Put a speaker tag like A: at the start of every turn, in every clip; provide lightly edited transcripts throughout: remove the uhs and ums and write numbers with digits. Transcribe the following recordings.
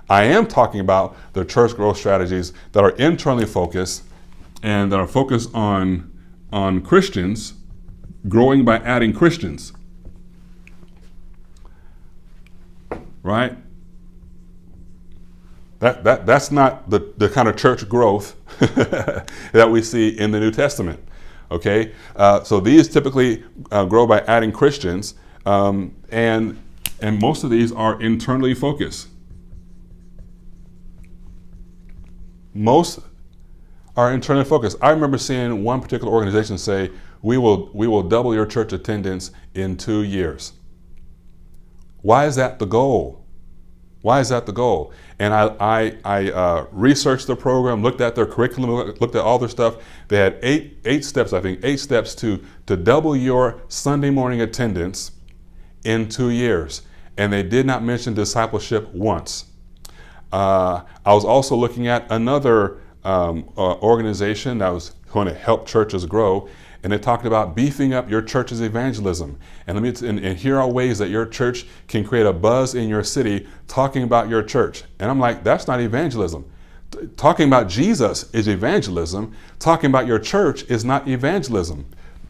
A: I am talking about the church growth strategies that are internally focused and that are focused on Christians growing by adding Christians. Right? That's not the kind of church growth that we see in the New Testament. Okay, so these typically grow by adding Christians, and most of these are internally focused. Most are internally focused. I remember seeing one particular organization say, "We will double your church attendance in 2 years." Why is that the goal? Why is that the goal? And I researched the program, looked at their curriculum, looked at all their stuff. They had eight steps, I think, 8 steps to double your Sunday morning attendance in 2 years. And they did not mention discipleship once. I was also looking at another organization that was going to help churches grow, and it talked about beefing up your church's evangelism. And here are ways that your church can create a buzz in your city talking about your church. And I'm like, that's not evangelism. Talking about Jesus is evangelism. Talking about your church is not evangelism,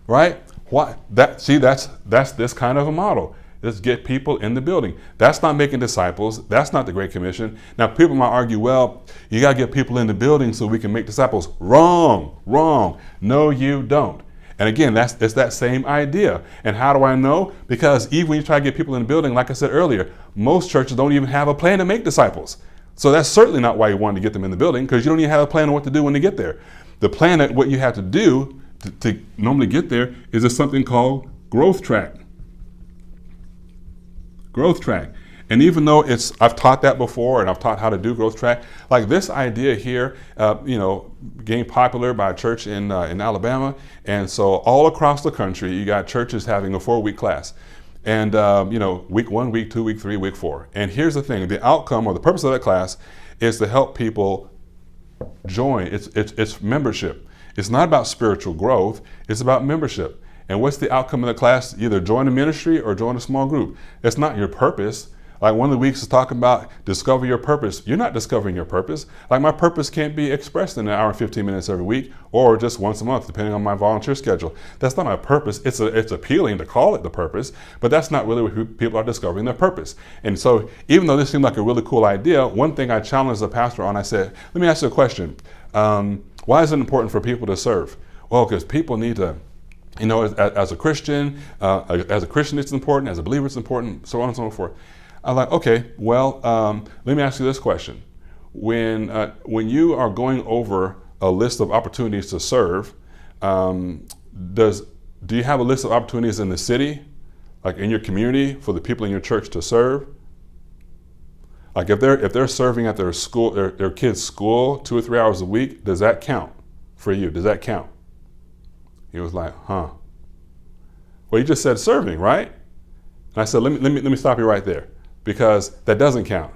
A: right? Why? That's this kind of a model. Let's get people in the building. That's not making disciples. That's not the Great Commission. Now, people might argue, well, you got to get people in the building so we can make disciples. Wrong. No, you don't. And again, it's that same idea. And how do I know? Because even when you try to get people in the building, like I said earlier, most churches don't even have a plan to make disciples. So that's certainly not why you want to get them in the building, because you don't even have a plan on what to do when they get there. The plan that what you have to do to normally get there is something called growth track. Growth track. And even though I've taught that before, and I've taught how to do growth track, like this idea here, getting popular by a church in Alabama. And so all across the country, you got churches having a 4-week class. And, week 1, week 2, week 3, week 4. And here's the thing, the outcome or the purpose of that class is to help people join. It's membership. It's not about spiritual growth. It's about membership. And what's the outcome of the class? Either join a ministry or join a small group. It's not your purpose. Like one of the weeks is talking about discover your purpose. You're not discovering your purpose. Like my purpose can't be expressed in an hour and 15 minutes every week or just once a month, depending on my volunteer schedule. That's not my purpose. It's appealing to call it the purpose, but that's not really what people are discovering their purpose. And so even though this seemed like a really cool idea, one thing I challenged the pastor on, I said, let me ask you a question. Why is it important for people to serve? Well, because people need to, as a Christian, it's important, as a believer it's important, so on and so forth. I'm like, okay, well, let me ask you this question. When you are going over a list of opportunities to serve, do you have a list of opportunities in the city, like in your community, for the people in your church to serve? Like if they're serving at their school, their kids' school 2 or 3 hours a week, does that count for you? Does that count? He was like, huh. Well, you just said serving, right? And I said, let me stop you right there. Because that doesn't count.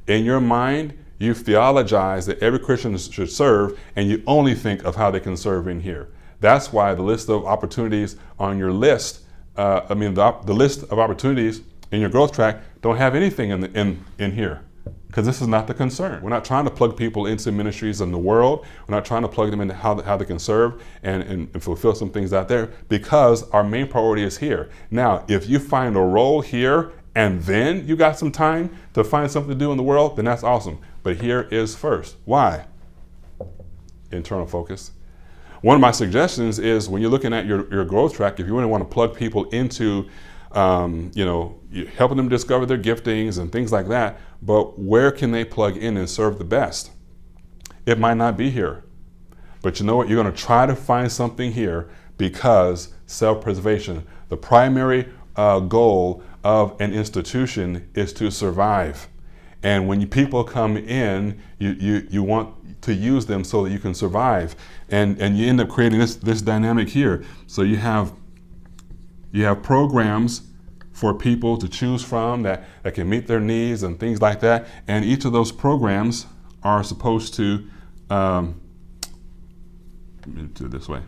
A: In your mind, you've theologized that every Christian should serve, and you only think of how they can serve in here. That's why the list of opportunities on your list, the list of opportunities in your growth track don't have anything in here. Because this is not the concern. We're not trying to plug people into ministries in the world. We're not trying to plug them into how they can serve and fulfill some things out there, because our main priority is here. Now, if you find a role here and then you got some time to find something to do in the world, then that's awesome. But here is first. Why? Internal focus. One of my suggestions is when you're looking at your growth track, if you really want to plug people into, helping them discover their giftings and things like that, but where can they plug in and serve the best? It might not be here. But you know what? You're going to try to find something here, because self-preservation, the primary goal of an institution is to survive. And when people come in, you want to use them so that you can survive. And you end up creating this dynamic here. So you have programs for people to choose from that can meet their needs and things like that. And each of those programs are supposed to, let me do it this way.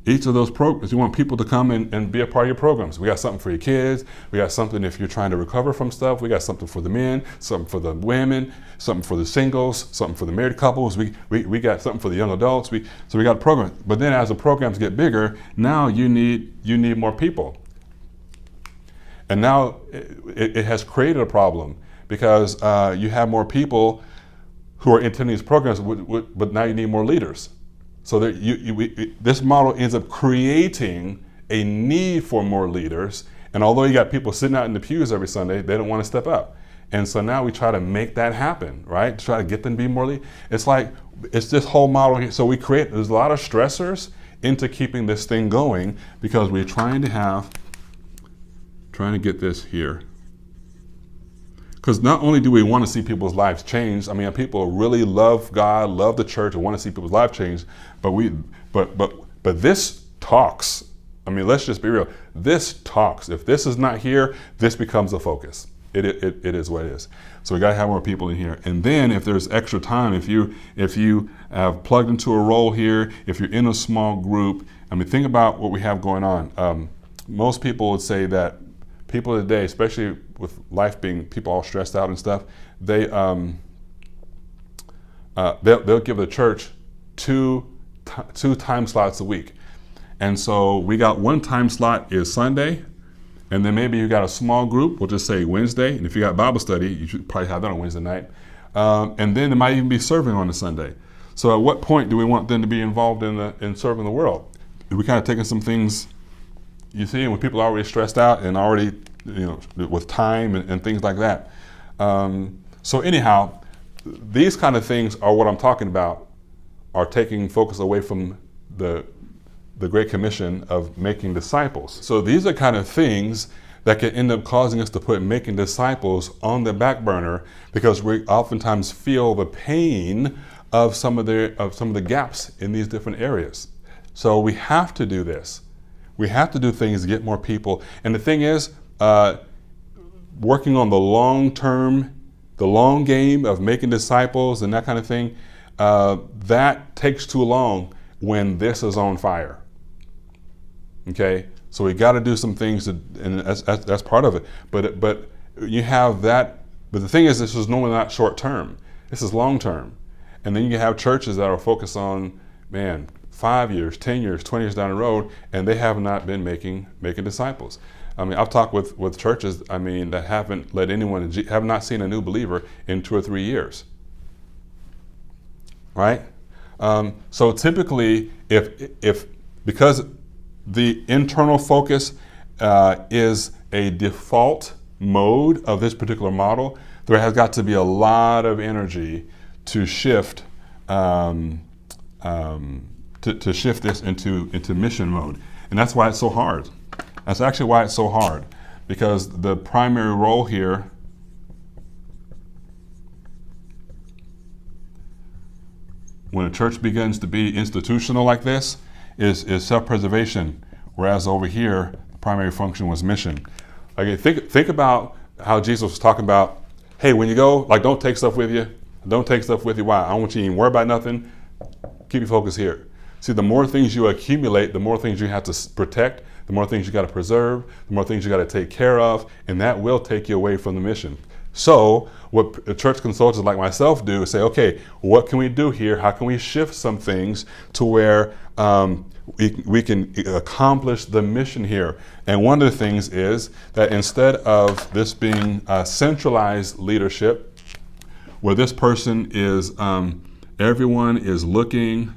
A: Each of those programs, you want people to come and be a part of your programs. We got something for your kids. We got something if you're trying to recover from stuff. We got something for the men, something for the women, something for the singles, something for the married couples. We got something for the young adults. So we got a program. But then as the programs get bigger, now you need more people. And now it has created a problem because you have more people who are attending these programs, but now you need more leaders. So that this model ends up creating a need for more leaders. And although you got people sitting out in the pews every Sunday, they don't want to step up. And so now we try to make that happen, right? To try to get them to be more leaders. It's this whole model here. So there's a lot of stressors into keeping this thing going because we're trying to get this here. Because not only do we want to see people's lives change, I mean, people really love God, love the church, and want to see people's lives change, but this talks. I mean, let's just be real. This talks. If this is not here, this becomes a focus. It is what it is. So we got to have more people in here. And then if there's extra time, if you have plugged into a role here, if you're in a small group, I mean, think about what we have going on. Most people would say that people today, especially with life being people all stressed out and stuff, they'll give the church two time slots a week. And so we got one time slot is Sunday, and then maybe you got a small group, we'll just say Wednesday, and if you got Bible study, you should probably have that on Wednesday night. And then there might even be serving on a Sunday. So at what point do we want them to be involved in serving the world? We kind of taking some things, you see, when people are already stressed out and already, with time and things like that. So anyhow, these kind of things are what I'm talking about, are taking focus away from the Great Commission of making disciples. So these are kind of things that can end up causing us to put making disciples on the back burner because we oftentimes feel the pain of some of the gaps in these different areas. So we have to do this. We have to do things to get more people. And the thing is, working on the long term, the long game of making disciples and that kind of thing, that takes too long when this is on fire. Okay, so we got to do some things, and that's part of it. But you have that. But the thing is, this is normally not short term. This is long term. And then you have churches that are focused on, 5 years, 10 years, 20 years down the road, and they have not been making disciples. I mean, I've talked with churches, that haven't let anyone, have not seen a new believer in 2 or 3 years. Right? So typically, if because the internal focus is a default mode of this particular model, there has got to be a lot of energy to shift to shift this into mission mode. And that's why it's so hard. That's actually why it's so hard, because the primary role here when a church begins to be institutional like this is self-preservation, whereas over here the primary function was mission. Okay, think about how Jesus was talking about, hey, when you go, don't take stuff with you. Don't take stuff with you. Why? I don't want you to even worry about nothing. Keep your focus here. See, the more things you accumulate, the more things you have to protect, the more things you got to preserve, the more things you got to take care of, and that will take you away from the mission. So what church consultants like myself do is say, okay, what can we do here? How can we shift some things to where we can accomplish the mission here? And one of the things is that instead of this being centralized leadership, where this person is, everyone is looking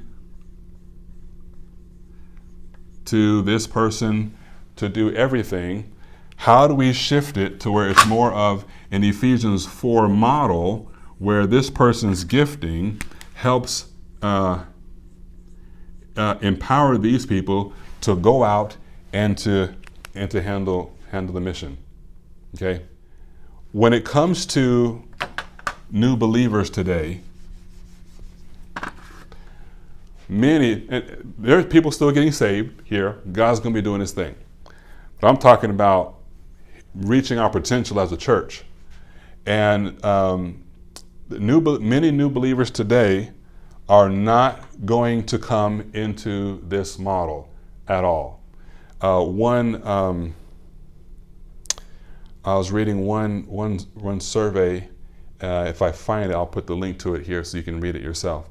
A: to this person to do everything, how do we shift it to where it's more of an Ephesians 4 model where this person's gifting helps empower these people to go out and to handle the mission? Okay? When it comes to new believers today, there's people still getting saved here. God's going to be doing his thing. But I'm talking about reaching our potential as a church. And many new believers today are not going to come into this model. at all. I was reading one survey. If I find it, I'll put the link to it here so you can read it yourself.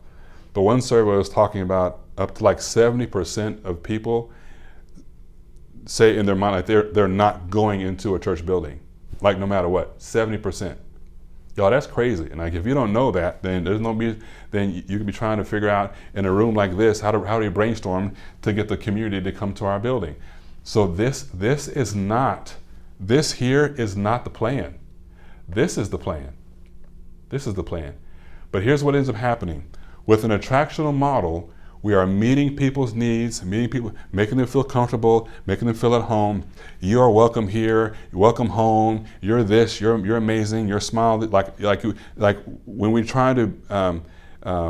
A: But one survey was talking about up to like 70% of people say in their mind like they're not going into a church building, like no matter what. 70%. Y'all, that's crazy. And like if you don't know that, then then you could be trying to figure out in a room like this how do we brainstorm to get the community to come to our building. So this here is not the plan. This is the plan. This is the plan. But here's what ends up happening. With an attractional model, we are meeting people's needs, meeting people, making them feel comfortable, making them feel at home. You are welcome here. You're welcome home. You're this. You're amazing. You're smile. Like when we try to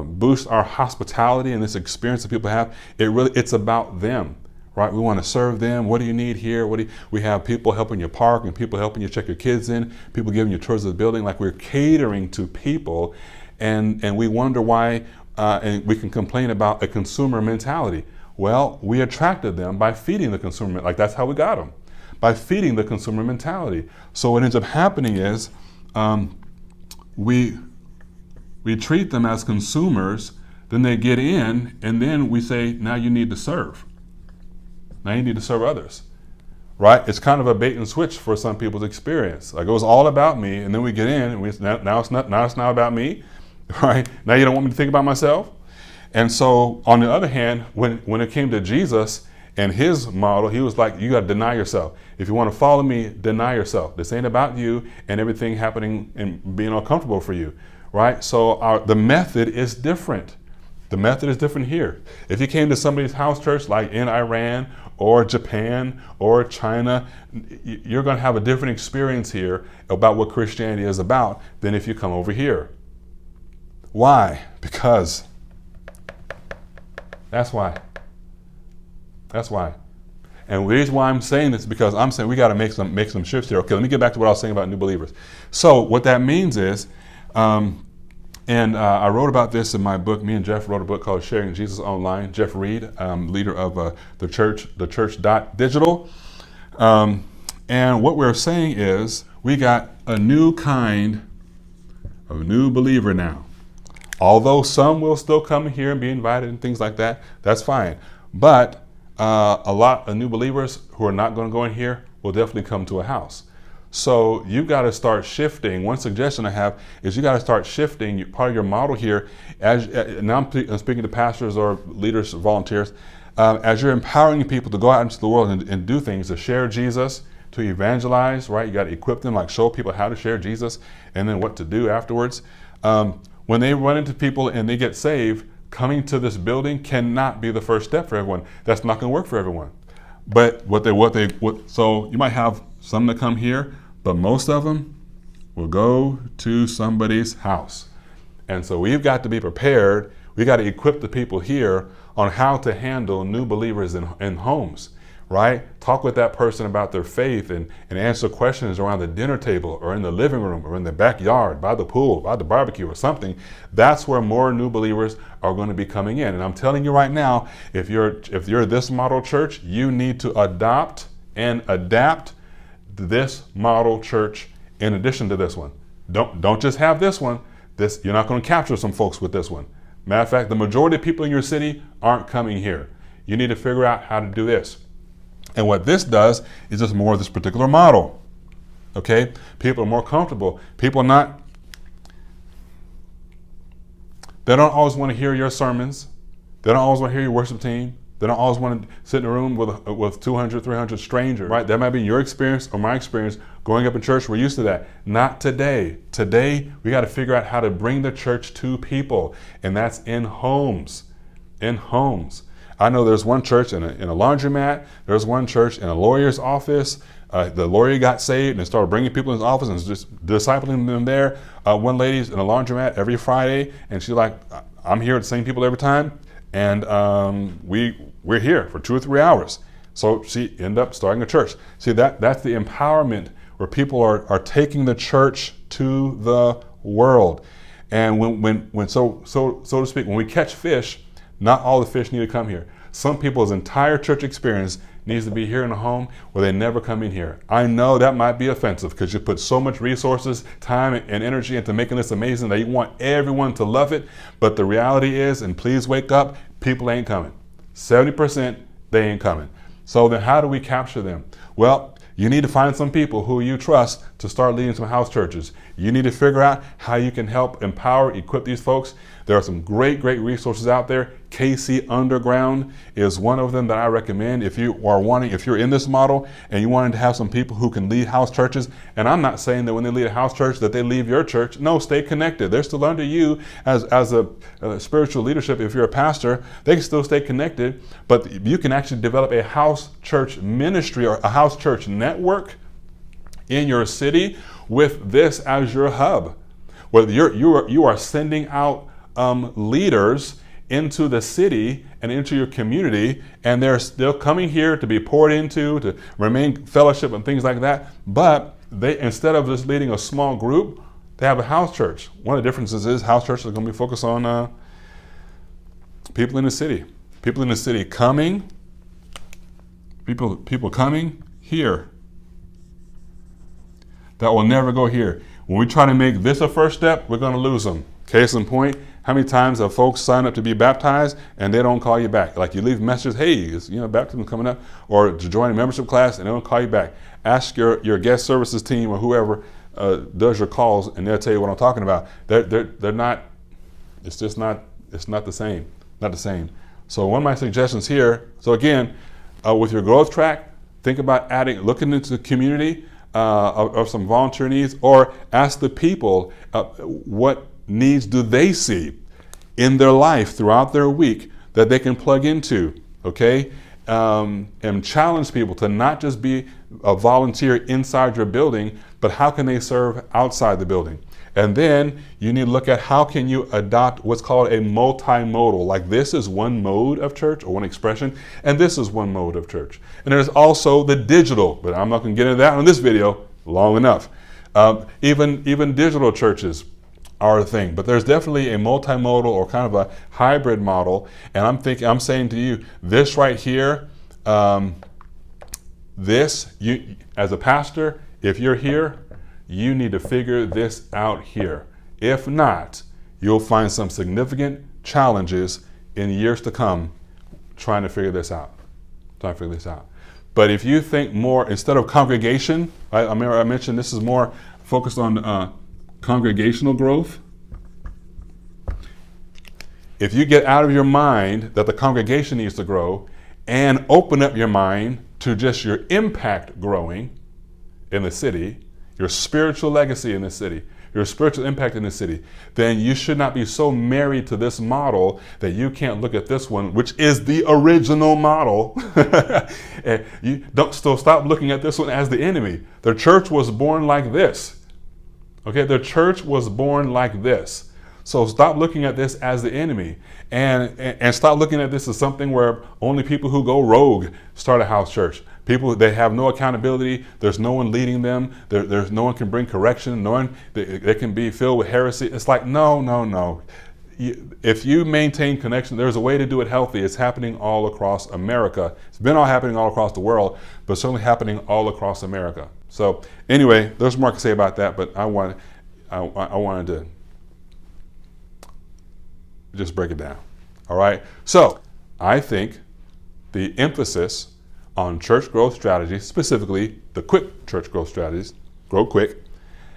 A: boost our hospitality and this experience that people have, it's about them, right? We want to serve them. What do you need here? We have people helping you park and people helping you check your kids in. People giving you tours of the building. Like we're catering to people, and we wonder why. And we can complain about a consumer mentality. Well, we attracted them by feeding the consumer, like that's how we got them, by feeding the consumer mentality. So what ends up happening is we treat them as consumers, then they get in, and then we say, now you need to serve. Now you need to serve others, right? It's kind of a bait and switch for some people's experience. Like it was all about me, and then we get in, and now it's not about me. Right? Now you don't want me to think about myself? And so on the other hand, when it came to Jesus and his model, he was like, you got to deny yourself. If you want to follow me, deny yourself. This ain't about you and everything happening and being uncomfortable for you. Right? So the method is different. The method is different here. If you came to somebody's house church like in Iran or Japan or China, you're going to have a different experience here about what Christianity is about than if you come over here. Why? Because that's why. That's why. And the reason why I'm saying this is because I'm saying we got to make some shifts here. Okay, let me get back to what I was saying about new believers. So what that means is, and I wrote about this in my book. Me and Jeff wrote a book called Sharing Jesus Online. Jeff Reed, leader of the church.digital. And what we're saying is we got a new kind of new believer now. Although some will still come here and be invited and things like that, that's fine. But a lot of new believers who are not going to go in here will definitely come to a house. So you've got to start shifting. One suggestion I have is you got to start shifting part of your model here. Now I'm speaking to pastors or leaders, volunteers, as you're empowering people to go out into the world and do things, to share Jesus, to evangelize, right? You got to equip them, like show people how to share Jesus and then what to do afterwards. When they run into people and they get saved, coming to this building cannot be the first step for everyone. That's not going to work for everyone. But so you might have some that come here, but most of them will go to somebody's house. And so we've got to be prepared. We got to equip the people here on how to handle new believers in homes, right? Talk with that person about their faith and answer questions around the dinner table or in the living room or in the backyard, by the pool, by the barbecue or something. That's where more new believers are going to be coming in. And I'm telling you right now, if you're this model church, you need to adopt and adapt this model church in addition to this one. Don't just have this one. You're not going to capture some folks with this one. Matter of fact, the majority of people in your city aren't coming here. You need to figure out how to do this. And what this does is just more of this particular model. Okay? People are more comfortable. They don't always want to hear your sermons. They don't always want to hear your worship team. They don't always want to sit in a room with 200, 300 strangers, right? That might be your experience or my experience growing up in church. We're used to that. Not today. Today, we got to figure out how to bring the church to people, and that's in homes. In homes. I know there's one church in a laundromat. There's one church in a lawyer's office. The lawyer got saved and started bringing people in his office and just discipling them there. One lady's in a laundromat every Friday, and she's like, I'm here with the same people every time, and we're here for 2 or 3 hours. So she ended up starting a church. See, that's the empowerment where people are taking the church to the world. And when so to speak, when we catch fish, not all the fish need to come here. Some people's entire church experience needs to be here in a home where they never come in here. I know that might be offensive because you put so much resources, time, and energy into making this amazing that you want everyone to love it. But the reality is, and please wake up, people ain't coming. 70%, they ain't coming. So then how do we capture them? Well, you need to find some people who you trust to start leading some house churches. You need to figure out how you can help empower, equip these folks. There are some great resources out there. KC Underground is one of them that I recommend if you're in this model and you wanted to have some people who can lead house churches. And I'm not saying that when they lead a house church that they leave your church. No, stay connected. They're still under you as a spiritual leadership. If you're a pastor, they can still stay connected, but you can actually develop a house church ministry or a house church network in your city with this as your hub, where you are sending out leaders into the city and into your community, and they're still coming here to be poured into, to remain fellowship and things like that. But they, instead of just leading a small group, they have a house church. One of the differences is house churches are going to be focused on people in the city. People in the city coming, people coming here that will never go here. When we try to make this a first step, we're going to lose them. Case in point, how many times have folks signed up to be baptized and they don't call you back? Like you leave messages, hey, is baptism coming up, or to join a membership class, and they don't call you back. Ask your guest services team or whoever does your calls, and they'll tell you what I'm talking about. They're not. It's just not. It's not the same. Not the same. So one of my suggestions here. So again, with your growth track, think about looking into the community of some volunteer needs, or ask the people what needs do they see in their life throughout their week that they can plug into, okay? And challenge people to not just be a volunteer inside your building, but how can they serve outside the building? And then you need to look at how can you adopt what's called a multimodal, like this is one mode of church or one expression, and this is one mode of church. And there's also the digital, but I'm not going to get into that in this video, long enough. Even digital churches are a thing, but there's definitely a multimodal or kind of a hybrid model. And I'm saying to you, this right here, you as a pastor, if you're here, you need to figure this out here. If not, you'll find some significant challenges in years to come trying to figure this out. But if you think more, instead of congregation, right, I mentioned this is more focused on congregational growth. If you get out of your mind that the congregation needs to grow and open up your mind to just your impact growing in the city, your spiritual legacy in the city, your spiritual impact in the city, then you should not be so married to this model that you can't look at this one, which is the original model. And you don't still stop looking at this one as the enemy. The church was born like this. Okay, the church was born like this. So stop looking at this as the enemy, and stop looking at this as something where only people who go rogue start a house church. People, they have no accountability. There's no one leading them. There's no one can bring correction. No one, they can be filled with heresy. It's like, no. If you maintain connection, there's a way to do it healthy. It's happening all across America. It's been happening all across the world, but certainly happening all across America. So anyway, there's more to say about that, but I wanted to just break it down. All right. So I think the emphasis on church growth strategies, specifically the quick church growth strategies, grow quick,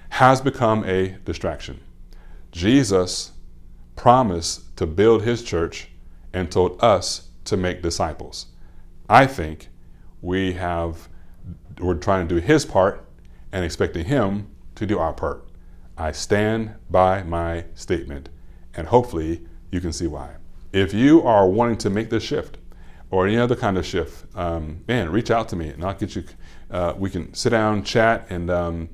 A: has become a distraction. Jesus promised to build his church and told us to make disciples. I think we're trying to do his part and expecting him to do our part. I stand by my statement, and hopefully you can see why. If you are wanting to make this shift or any other kind of shift, reach out to me and I'll get you, we can sit down, chat, and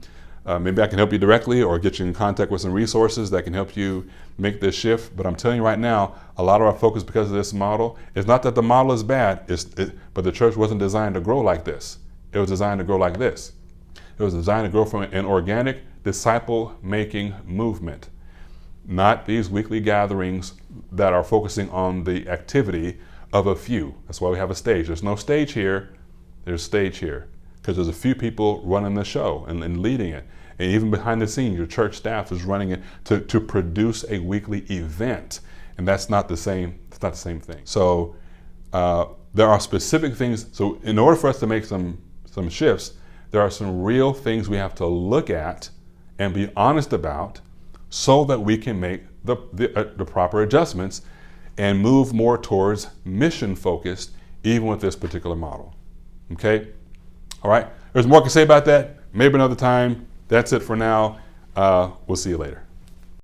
A: maybe I can help you directly or get you in contact with some resources that can help you make this shift. But I'm telling you right now, a lot of our focus because of this model, it's not that the model is bad, but the church wasn't designed to grow like this. It was designed to grow like this. It was designed to grow from an organic disciple-making movement, not these weekly gatherings that are focusing on the activity of a few. That's why we have a stage. There's no stage here, there's stage here. Because there's a few people running the show and leading it. And even behind the scenes, your church staff is running it to produce a weekly event. And that's not the same, it's not the same thing. So there are specific things. So in order for us to make some shifts, there are some real things we have to look at and be honest about so that we can make the proper adjustments and move more towards mission focused, even with this particular model. Okay? All right, there's more I can say about that. Maybe another time. That's it for now. We'll see you later.